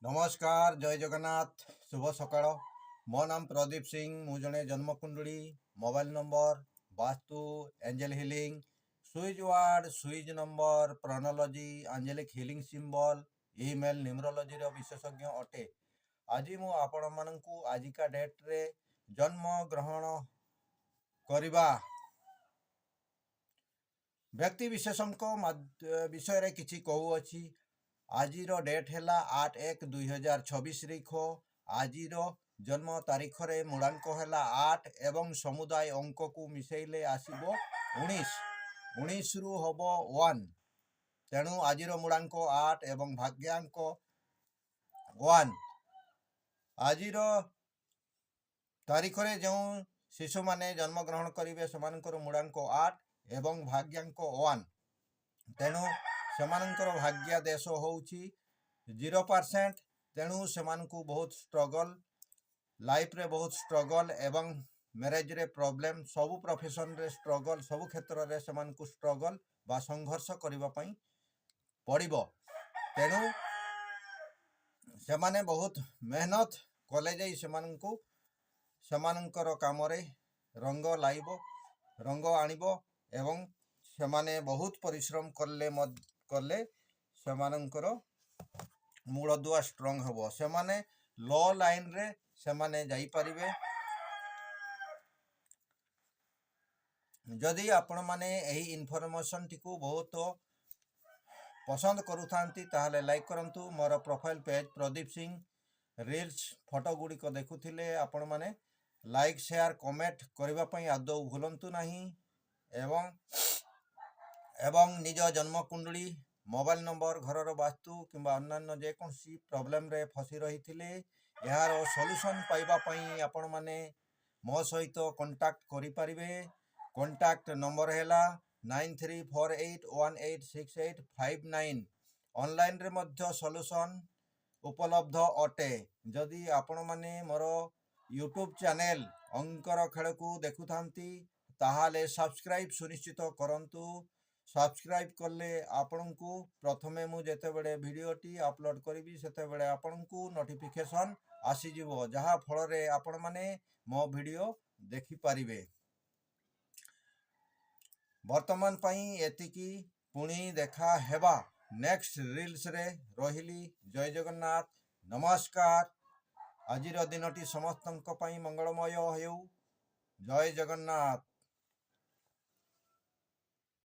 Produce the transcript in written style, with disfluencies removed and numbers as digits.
नमस्कार जय जगन्नाथ शुभ सकाळ मो नाम प्रदीप सिंह मु जने जन्मकुंडली mobile number vastu angel healing switch word switch number प्रोनोलॉजी angelic healing symbol email numerology रो विशेषज्ञ अटे। आज मु आपण मानकु आजिका डेट रे जन्म ग्रहण करिबा व्यक्ति विशेषज्ञ विषय रे किछि कहू अछि। आज डेट है 8/1/2024 तारीख। आज जन्म तारीख रे मूलांक है 8 एवं समुदाय अंक को मिसेले आसीबो 19 रु हबो 1। तेणु आज मूलांक 8 एवं भाग्यांक 1। आज तारीख रे जो शिशु माने जन्म ग्रहण करिवे सेमानकर मूलांक 8 एवं भाग्यांक 1। तेणु सेमानकर भाग्य देश होउची 0%। तेणु सेमानकु बहुत स्ट्रगल लाइफ रे बहुत स्ट्रगल एवं मैरेज रे प्रॉब्लम सबु प्रोफेशन रे स्ट्रगल सबु क्षेत्र रे सेमानकु स्ट्रगल बा संघर्ष करिबा पई पड़िबो। तेणु सेमाने बहुत मेहनत कले जाई सेमानकु सेमानकर काम रे रंग लाइबो रंग आनिबो एवं सेमाने बहुत परिश्रम कले सेमानकर मूलदुआ स्ट्रंग हबो। सेमाने लॉ लाइन रे सेमाने जाई परिबे। जदि आपण माने एही इन्फॉर्मेशन टिकु बहुत पसंद करूथांती ताहले लाइक करंतु। मोर profile page Pradeep Singh reels photo गुडी को देखुथिले आपण माने लाइक शेयर कमेंट करबा पई आदौ भूलंतु नाही। एवं निज जन्म कुंडली मोबाइल नंबर घरर वास्तु किंबा अन्य जेकोसी प्रॉब्लम रे फसी रही थिले यार सॉल्यूशन पाइबा पई आपण माने मो सहित कांटेक्ट करि परिबे। कांटेक्ट नंबर हैला 9348186859। ऑनलाइन रे मध्य सॉल्यूशन उपलब्ध अटे। जदि आपण माने मोर यूट्यूब चैनल अंकर खेल को देखुथांती ताहाले सब्सक्राइब सुनिश्चित करंतु। सब्सक्राइब कले आपनकु प्रथमे मु जेते बेले वीडियोटी अपलोड करिवि सेते बेले आपनकु नोटिफिकेशन आसी जिवो जहा फल रे आपण माने मो वीडियो देखि परिबे। वर्तमान पई एतिकी पुणी देखा हेबा नेक्स्ट रील्स रे रहिली। जय जगन्नाथ नमस्कार। आजिर दिनटी समस्तंक पई मंगलमय हेउ। जय जगन्नाथ।